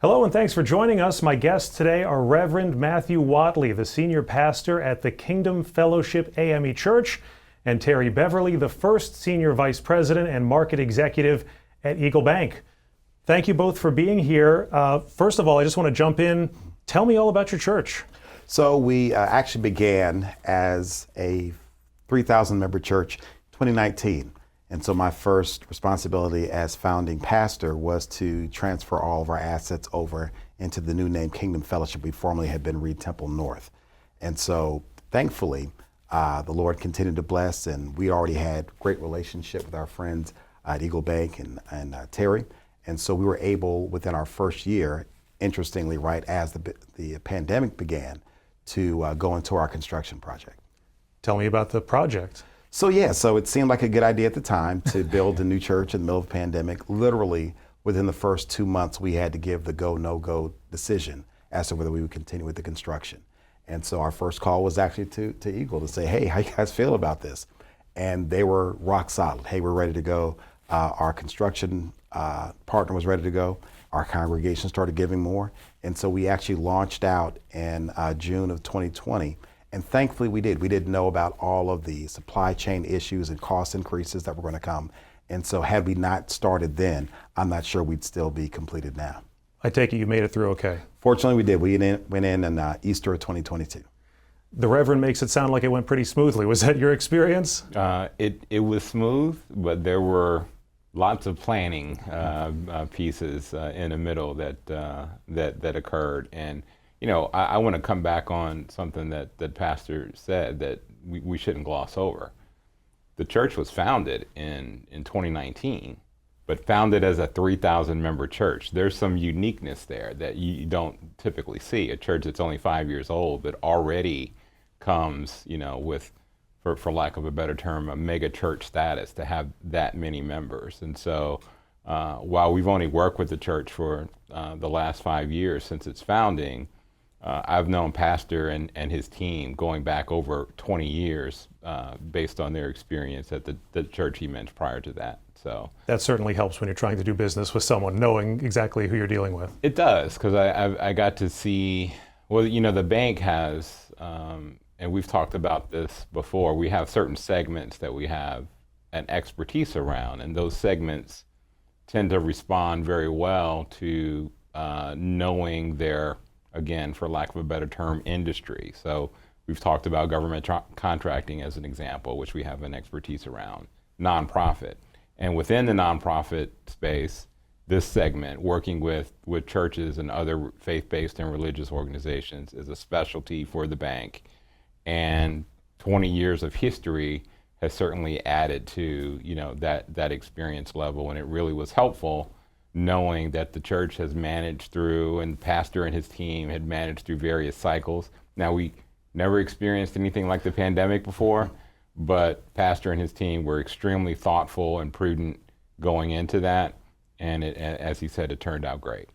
Hello and thanks for joining us. My guests today are Reverend Matthew Watley, the senior pastor at the Kingdom Fellowship AME Church, and Terry Beverly, the first senior vice president and market executive at EagleBank. Thank you both for being here. First of all, I just want to jump in. Tell me all about your church. So we actually began as a 3,000 member church 2019. And so my first responsibility as founding pastor was to transfer all of our assets over into the new name Kingdom Fellowship. We formerly had been Reed Temple North. And so thankfully, the Lord continued to bless, and we already had great relationship with our friends at EagleBank and Terry. And so we were able, within our first year, interestingly, right as the pandemic began, to go into our construction project. Tell me about the project. So it seemed like a good idea at the time to build a new church in the middle of the pandemic. Literally, within the first 2 months, we had to give the go, no-go decision as to whether we would continue with the construction. And so our first call was actually to Eagle to say, hey, how you guys feel about this? And they were rock solid. Hey, we're ready to go. Our construction partner was ready to go. Our congregation started giving more. And so we actually launched out in June of 2020. And thankfully we did. We didn't know about all of the supply chain issues and cost increases that were going to come. And so had we not started then, I'm not sure we'd still be completed now. I take it you made it through okay. Fortunately, we did. We went in Easter of 2022. The Reverend makes it sound like it went pretty smoothly. Was that your experience? It was smooth, but there were lots of planning pieces in the middle that occurred. And you know, I want to come back on something that Pastor said that we shouldn't gloss over. The church was founded in 2019, but founded as a 3,000 member church. There's some uniqueness there that you don't typically see. A church that's only 5 years old, but already comes, you know, with, for lack of a better term, a mega church status to have that many members. And so while we've only worked with the church for the last 5 years since its founding, I've known Pastor and his team going back over 20 years based on their experience at the church he mentioned prior to that. So that certainly helps when you're trying to do business with someone, knowing exactly who you're dealing with. It does, because I got to see, well, you know, the bank has, and we've talked about this before, we have certain segments that we have an expertise around, and those segments tend to respond very well to knowing their, again, for lack of a better term, industry. So we've talked about government contracting as an example, which we have an expertise around, nonprofit. And within the nonprofit space, this segment, working with churches and other faith-based and religious organizations, is a specialty for the bank. And 20 years of history has certainly added to, you know, that experience level, and it really was helpful knowing that the church has managed through, and Pastor and his team had managed through various cycles. Now, we never experienced anything like the pandemic before, but Pastor and his team were extremely thoughtful and prudent going into that, and as he said, it turned out great.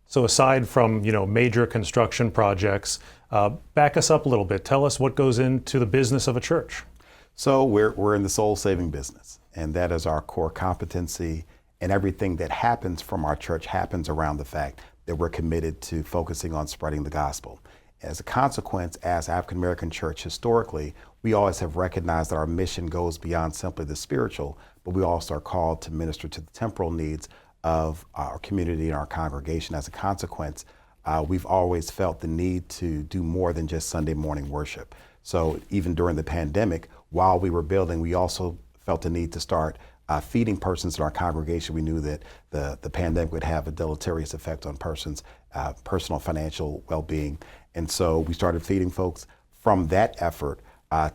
So aside from, you know, major construction projects, back us up a little bit. Tell us what goes into the business of a church. So we're in the soul-saving business, and that is our core competency. And everything that happens from our church happens around the fact that we're committed to focusing on spreading the gospel. As a consequence, as African American church historically, we always have recognized that our mission goes beyond simply the spiritual, but we also are called to minister to the temporal needs of our community and our congregation. As a consequence, we've always felt the need to do more than just Sunday morning worship. So even during the pandemic, while we were building, we also felt the need to start feeding persons in our congregation. We knew that the pandemic would have a deleterious effect on persons' personal financial well-being. And so we started feeding folks. From that effort,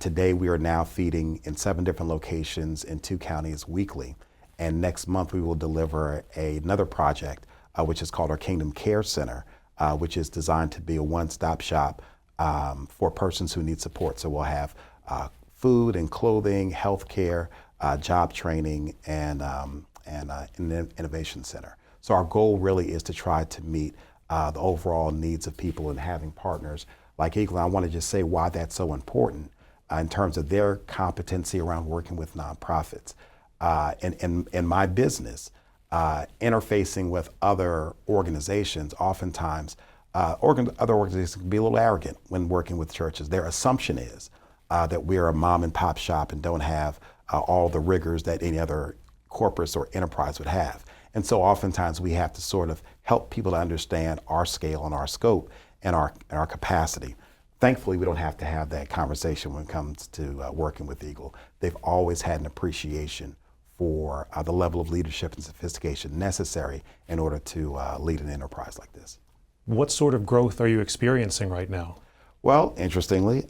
today we are now feeding in 7 different locations in 2 counties weekly. And next month we will deliver another project, which is called our Kingdom Care Center, which is designed to be a one-stop shop for persons who need support. So we'll have food and clothing, health care, job training, and an innovation center. So our goal really is to try to meet the overall needs of people, and having partners like Eagle. And I want to just say why that's so important in terms of their competency around working with nonprofits. In my business, interfacing with other organizations, oftentimes other organizations can be a little arrogant when working with churches. Their assumption is that we're a mom and pop shop and don't have all the rigors that any other corporate or enterprise would have. And so oftentimes we have to sort of help people to understand our scale and our scope and our capacity. Thankfully, we don't have to have that conversation when it comes to working with Eagle. They've always had an appreciation for the level of leadership and sophistication necessary in order to lead an enterprise like this. What sort of growth are you experiencing right now? Well, interestingly,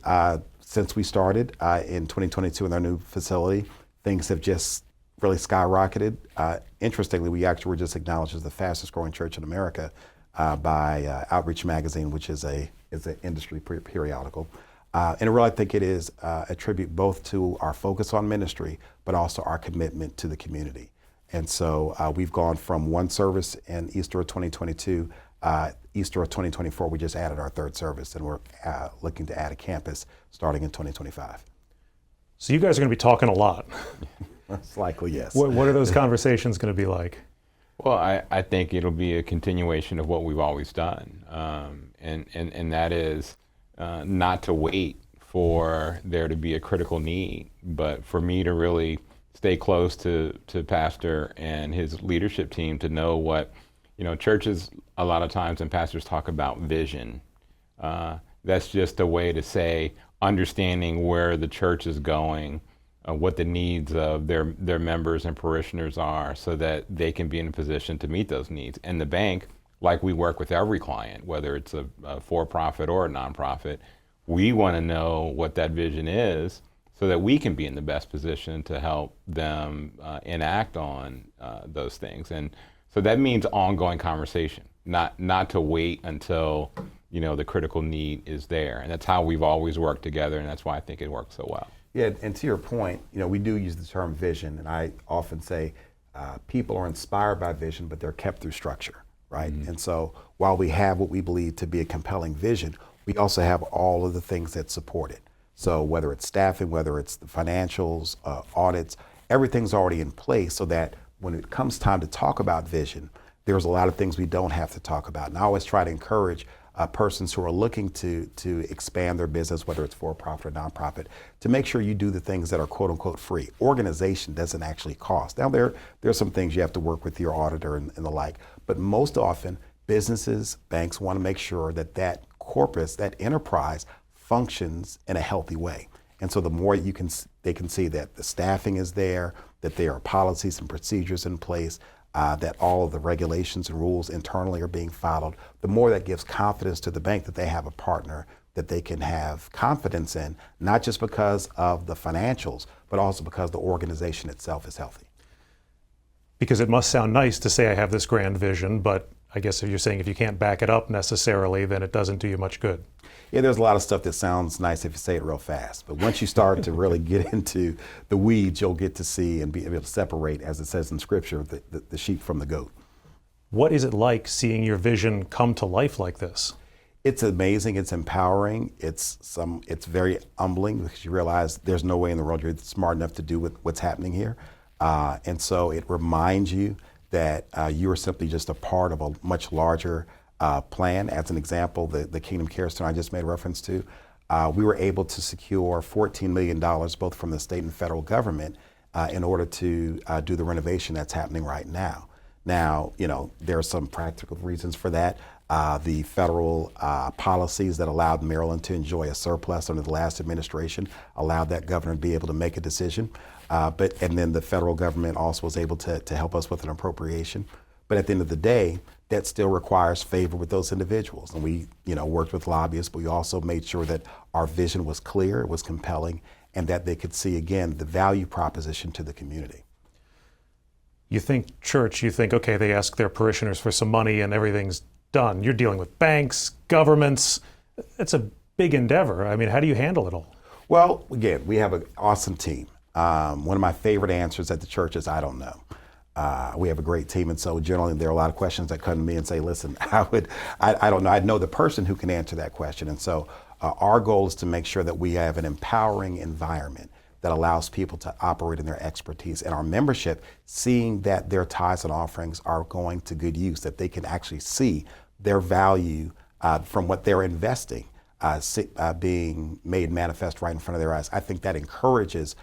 since we started in 2022 in our new facility, things have just really skyrocketed. Interestingly, we actually were just acknowledged as the fastest growing church in America by Outreach Magazine, which is an industry periodical. And I really think it is a tribute both to our focus on ministry, but also our commitment to the community. And so we've gone from one service in Easter of 2022, Easter of 2024, we just added our third service, and we're looking to add a campus starting in 2025. So you guys are going to be talking a lot. Most likely, yes. What are those conversations going to be like? Well, I think it'll be a continuation of what we've always done, and that is not to wait for there to be a critical need, but for me to really stay close to Pastor and his leadership team to know what, churches a lot of times and pastors talk about vision. That's just a way to say understanding where the church is going, what the needs of their members and parishioners are, so that they can be in a position to meet those needs. And the bank, like we work with every client, whether it's a for-profit or a nonprofit, we want to know what that vision is so that we can be in the best position to help them enact on those things. And so that means ongoing conversation, not to wait until the critical need is there. And that's how we've always worked together, and that's why I think it works so well. Yeah, and to your point, we do use the term vision, and I often say people are inspired by vision, but they're kept through structure, right? Mm-hmm. And so while we have what we believe to be a compelling vision, we also have all of the things that support it. So whether it's staffing, whether it's the financials, audits, everything's already in place so that when it comes time to talk about vision, there's a lot of things we don't have to talk about. And I always try to encourage persons who are looking to expand their business, whether it's for-profit or nonprofit, to make sure you do the things that are quote-unquote free. Organization doesn't actually cost. Now, there are some things you have to work with your auditor and the like, but most often, businesses, banks want to make sure that corpus, that enterprise, functions in a healthy way. And so the more they can see that the staffing is there, that there are policies and procedures in place, that all of the regulations and rules internally are being followed, the more that gives confidence to the bank that they have a partner that they can have confidence in, not just because of the financials, but also because the organization itself is healthy. Because it must sound nice to say I have this grand vision, but I guess if you're saying if you can't back it up necessarily, then it doesn't do you much good. Yeah, there's a lot of stuff that sounds nice if you say it real fast. But once you start to really get into the weeds, you'll get to see and be able to separate, as it says in Scripture, the sheep from the goat. What is it like seeing your vision come to life like this? It's amazing. It's empowering. It's very humbling because you realize there's no way in the world you're smart enough to do what's happening here. And so it reminds you that you are simply just a part of a much larger plan. As an example, the Kingdom Care Center I just made reference to, we were able to secure $14 million both from the state and federal government in order to do the renovation that's happening right now. Now, there are some practical reasons for that. The federal policies that allowed Maryland to enjoy a surplus under the last administration allowed that governor to be able to make a decision. And then the federal government also was able to help us with an appropriation. But at the end of the day, that still requires favor with those individuals. And we, worked with lobbyists, but we also made sure that our vision was clear, it was compelling, and that they could see, again, the value proposition to the community. You think, okay, they ask their parishioners for some money and everything's done. You're dealing with banks, governments. It's a big endeavor. I mean, how do you handle it all? Well, again, we have an awesome team. One of my favorite answers at the church is, I don't know. We have a great team, and so generally there are a lot of questions that come to me and say, listen, I don't know. I know the person who can answer that question. And so our goal is to make sure that we have an empowering environment that allows people to operate in their expertise. And our membership, seeing that their tithes and offerings are going to good use, that they can actually see their value from what they're investing being made manifest right in front of their eyes. I think that encourages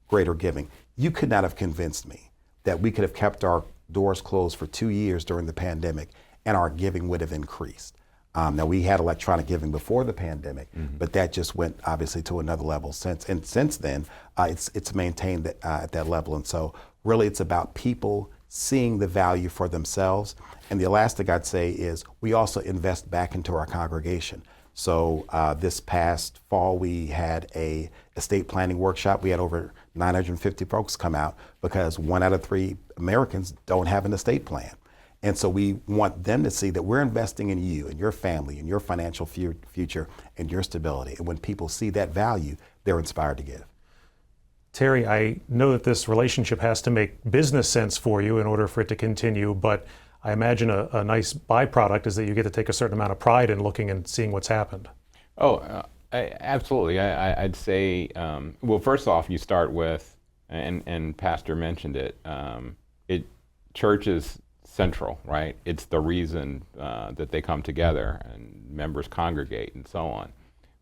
greater giving. You could not have convinced me that we could have kept our doors closed for 2 years during the pandemic and our giving would have increased. Now we had electronic giving before the pandemic, but that just went obviously to another level since. And since then, it's maintained at that level. And so really it's about people seeing the value for themselves. And the last thing I'd say is we also invest back into our congregation. So this past fall, we had a estate planning workshop. We had over 950 folks come out because 1 out of 3 Americans don't have an estate plan. And so we want them to see that we're investing in you and your family and your financial future and your stability. And when people see that value, they're inspired to give. Terry, I know that this relationship has to make business sense for you in order for it to continue, but I imagine a nice byproduct is that you get to take a certain amount of pride in looking and seeing what's happened. Absolutely. I'd say, well, first off, you start with, and Pastor mentioned it, church is central, right? It's the reason that they come together and members congregate and so on.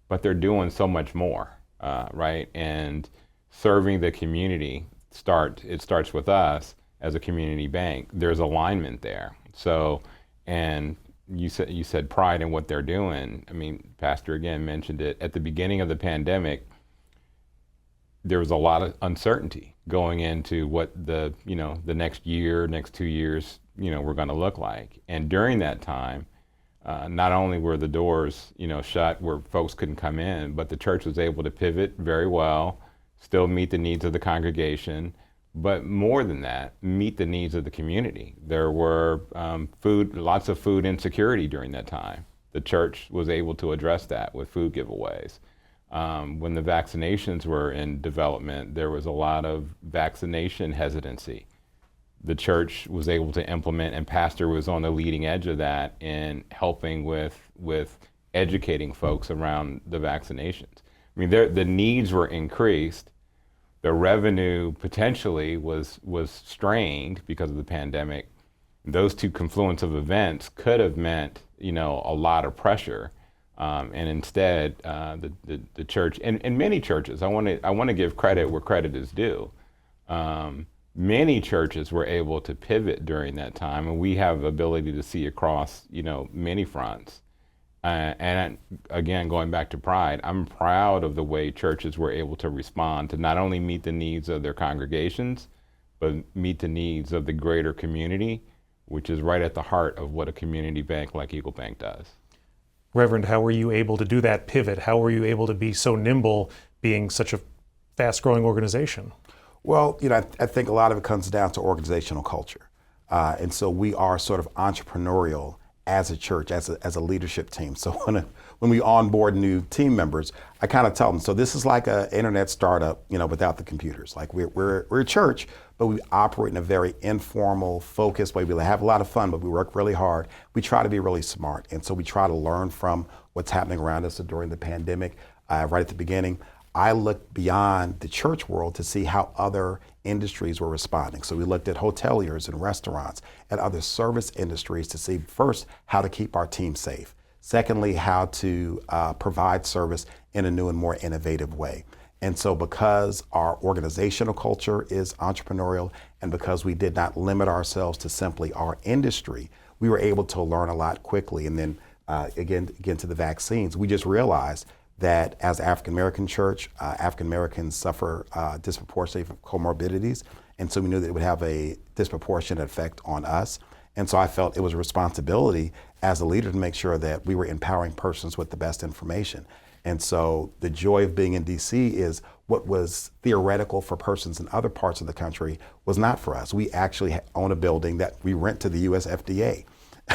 But they're doing so much more, right? And serving the community starts with us as a community bank. There's alignment there. So, and you said pride in what they're doing. I mean, Pastor again mentioned it at the beginning of the pandemic. There was a lot of uncertainty going into what the next year, next 2 years, were going to look like. And during that time, not only were the doors, shut where folks couldn't come in, but the church was able to pivot very well, still meet the needs of the congregation, but more than that, meet the needs of the community. There were lots of food insecurity during that time. The church was able to address that with food giveaways. When the vaccinations were in development, there was a lot of vaccination hesitancy. The church was able to implement, and Pastor was on the leading edge of that in helping with educating folks around the vaccinations. I mean, the needs were increased. The revenue potentially was strained because of the pandemic. Those two confluence of events could have meant, a lot of pressure. And instead, the church and many churches, I want to give credit where credit is due. Many churches were able to pivot during that time, and we have the ability to see across, many fronts. And again, going back to pride, I'm proud of the way churches were able to respond to not only meet the needs of their congregations, but meet the needs of the greater community, which is right at the heart of what a community bank like EagleBank does. Reverend, how were you able to do that pivot? How were you able to be so nimble being such a fast-growing organization? Well, I think a lot of it comes down to organizational culture. And so we are sort of entrepreneurial as a church, as a leadership team. So when we onboard new team members, I kind of tell them, so this is like an internet startup, without the computers. Like we're a church, but we operate in a very informal, focused way. We have a lot of fun, but we work really hard. We try to be really smart. And so we try to learn from what's happening around us. So during the pandemic, right at the beginning, I looked beyond the church world to see how other industries were responding. So we looked at hoteliers and restaurants and other service industries to see first how to keep our team safe. Secondly, how to provide service in a new and more innovative way. And so because our organizational culture is entrepreneurial and because we did not limit ourselves to simply our industry, we were able to learn a lot quickly. And then again to the vaccines, we just realized that as African American church, African Americans suffer disproportionately from comorbidities. And so we knew that it would have a disproportionate effect on us. And so I felt it was a responsibility as a leader to make sure that we were empowering persons with the best information. And so the joy of being in DC is what was theoretical for persons in other parts of the country was not for us. We actually own a building that we rent to the US FDA.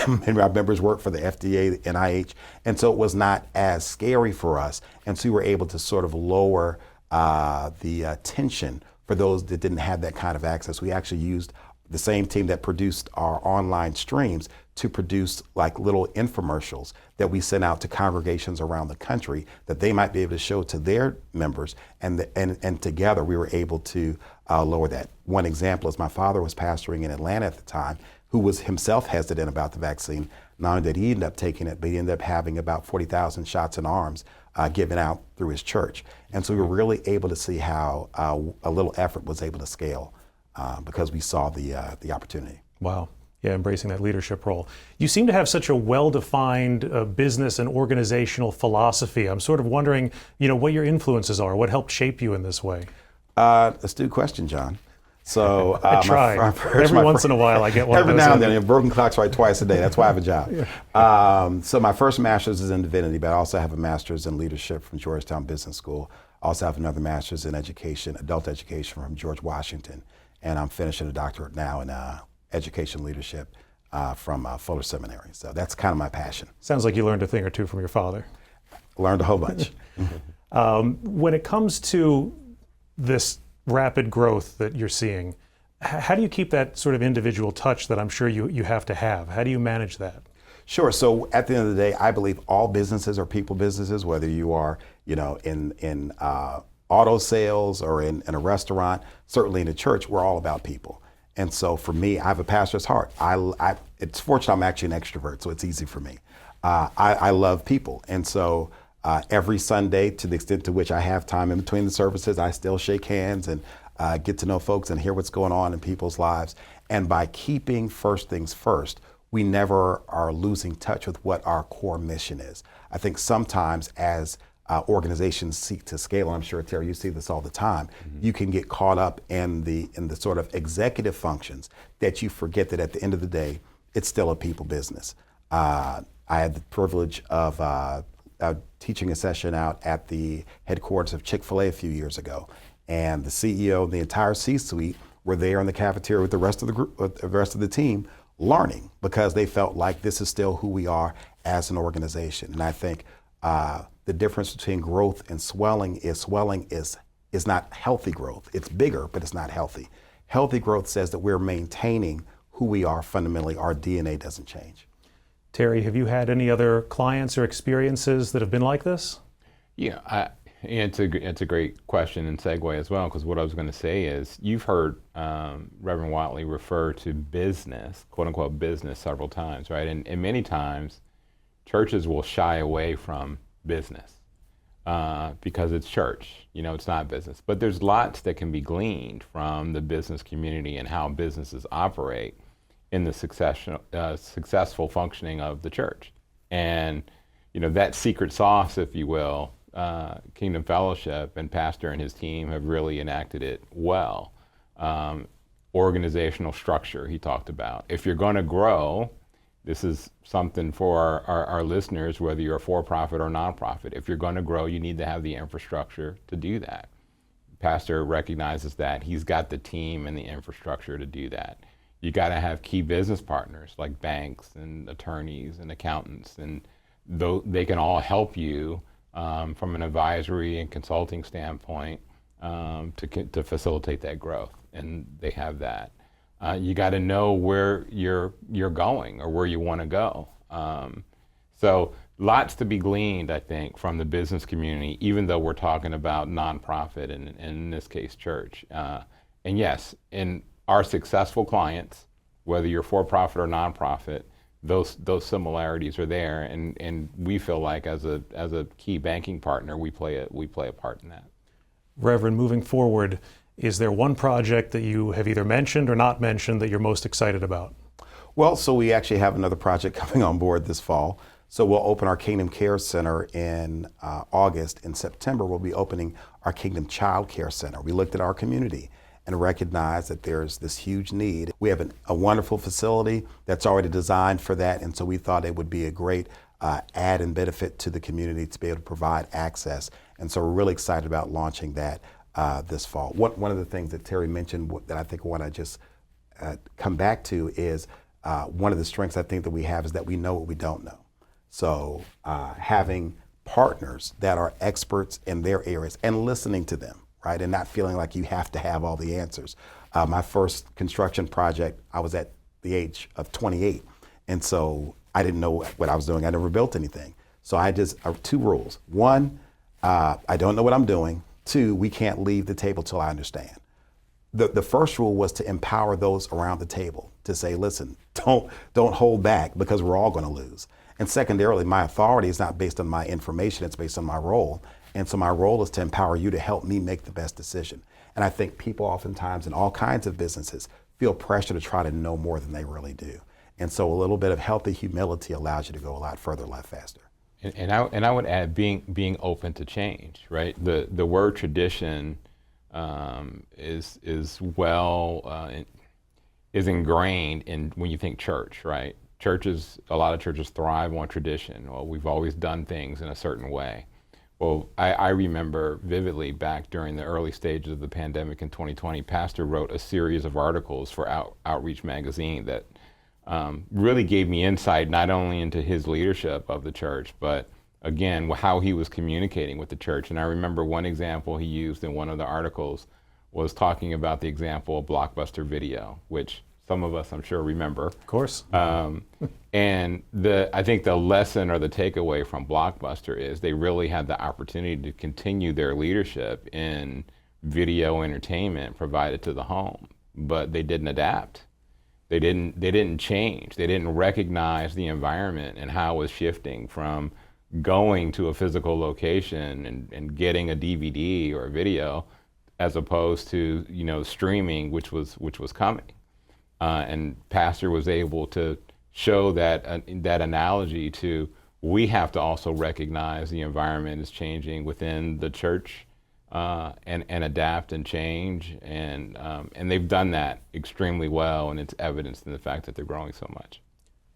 And our members work for the FDA, the NIH, and so it was not as scary for us. And so we were able to sort of lower the tension for those that didn't have that kind of access. We actually used the same team that produced our online streams to produce like little infomercials that we sent out to congregations around the country that they might be able to show to their members, and together we were able to lower that. One example is my father was pastoring in Atlanta at the time, who was himself hesitant about the vaccine. Not only did he end up taking it, but he ended up having about 40,000 shots in arms given out through his church. And so we were really able to see how a little effort was able to scale because we saw the opportunity. Wow. Yeah, embracing that leadership role. You seem to have such a well-defined business and organizational philosophy. I'm sort of wondering, what your influences are, what helped shape you in this way? Astute question, John. So I try. Every once in a while I get one of those. Every now and then, broken clocks right twice a day. That's why I have a job. Yeah. So my first master's is in divinity, but I also have a master's in leadership from Georgetown Business School. I also have another master's in education, adult education from George Washington. And I'm finishing a doctorate now in education leadership from Fuller Seminary. So that's kind of my passion. Sounds like you learned a thing or two from your father. Learned a whole bunch. When it comes to this rapid growth that you're seeing, how do you keep that sort of individual touch that I'm sure you have to have? How do you manage that? Sure. So at the end of the day, I believe all businesses are people businesses, whether you are, in auto sales or in a restaurant, certainly in the church, we're all about people. And so for me, I have a pastor's heart. It's fortunate I'm actually an extrovert, so it's easy for me. I love people. And so every Sunday, to the extent to which I have time in between the services, I still shake hands and get to know folks and hear what's going on in people's lives. And by keeping first things first, we never are losing touch with what our core mission is. I think sometimes as organizations seek to scale, and I'm sure, Terry, you see this all the time, you can get caught up in the sort of executive functions that you forget that at the end of the day, it's still a people business. I had the privilege of teaching a session out at the headquarters of Chick-fil-A a few years ago, and the CEO and the entire C-suite were there in the cafeteria with the rest of the group, with the rest of the team, learning because they felt like this is still who we are as an organization. And I think the difference between growth and swelling is not healthy growth. It's bigger, but it's not healthy. Healthy growth says that we're maintaining who we are fundamentally. Our DNA doesn't change. Terry, have you had any other clients or experiences that have been like this? Yeah, it's a great question and segue as well, because what I was going to say is you've heard Reverend Watley refer to business, quote unquote business, several times, right? And many times churches will shy away from business because it's church, it's not business. But there's lots that can be gleaned from the business community and how businesses operate in the successful functioning of the church. And that secret sauce, if you will, Kingdom Fellowship and Pastor and his team have really enacted it well. Organizational structure, he talked about. If you're going to grow, this is something for our listeners, whether you're a for-profit or nonprofit. If you're going to grow, you need to have the infrastructure to do that. Pastor recognizes that. He's got the team and the infrastructure to do that. You got to have key business partners like banks and attorneys and accountants, and they can all help you from an advisory and consulting standpoint to facilitate that growth, and they have that. You got to know where you're going or where you want to go. So lots to be gleaned, I think, from the business community, even though we're talking about nonprofit and in this case, church. And yes, in our successful clients, whether you're for-profit or nonprofit, those similarities are there, and we feel like as a key banking partner, we play a part in that. Reverend, moving forward, is there one project that you have either mentioned or not mentioned that you're most excited about? Well, so we actually have another project coming on board this fall. So we'll open our Kingdom Care Center in August. In September, we'll be opening our Kingdom Child Care Center. We looked at our community and recognized that there's this huge need. We have a wonderful facility that's already designed for that, and so we thought it would be a great add and benefit to the community to be able to provide access. And so we're really excited about launching that this fall. One of the things that Terry mentioned that I think I want to just come back to is one of the strengths I think that we have is that we know what we don't know. So having partners that are experts in their areas and listening to them, right, and not feeling like you have to have all the answers. My first construction project, I was at the age of 28, And so I didn't know what I was doing. I never built anything. So I just, 2 rules. 1, I don't know what I'm doing. 2, we can't leave the table till I understand. The first rule was to empower those around the table to say, listen, don't hold back because we're all going to lose. And secondarily, my authority is not based on my information, it's based on my role. And so my role is to empower you to help me make the best decision. And I think people oftentimes in all kinds of businesses feel pressure to try to know more than they really do. And so a little bit of healthy humility allows you to go a lot further, a lot faster. And I would add being open to change, right? The word tradition is ingrained in when you think church, right? A lot of churches thrive on tradition. Well, we've always done things in a certain way. Well, I remember vividly back during the early stages of the pandemic in 2020, Pastor wrote a series of articles for Outreach magazine that really gave me insight not only into his leadership of the church, but again, how he was communicating with the church. And I remember one example he used in one of the articles was talking about the example of Blockbuster Video, which some of us, I'm sure, remember. Of course. And I think the lesson or the takeaway from Blockbuster is they really had the opportunity to continue their leadership in video entertainment provided to the home, but they didn't adapt. They didn't change. They didn't recognize the environment and how it was shifting from going to a physical location and getting a DVD or a video as opposed to streaming, which was coming. And Pastor was able to show that analogy to we have to also recognize the environment is changing within the church and adapt and change. And they've done that extremely well, and it's evidenced in the fact that they're growing so much.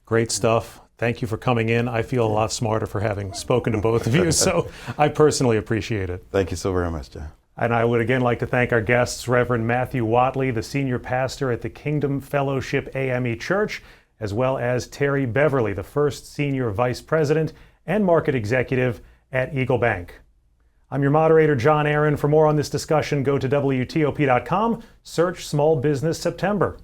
Great stuff. Thank you for coming in. I feel a lot smarter for having spoken to both of you, so I personally appreciate it. Thank you so very much, John. And I would again like to thank our guests, Reverend Matthew Watley, the senior pastor at the Kingdom Fellowship AME Church, as well as Terry Beverly, the first senior vice president and market executive at EagleBank. I'm your moderator, John Aaron. For more on this discussion, go to WTOP.com, search Small Business September.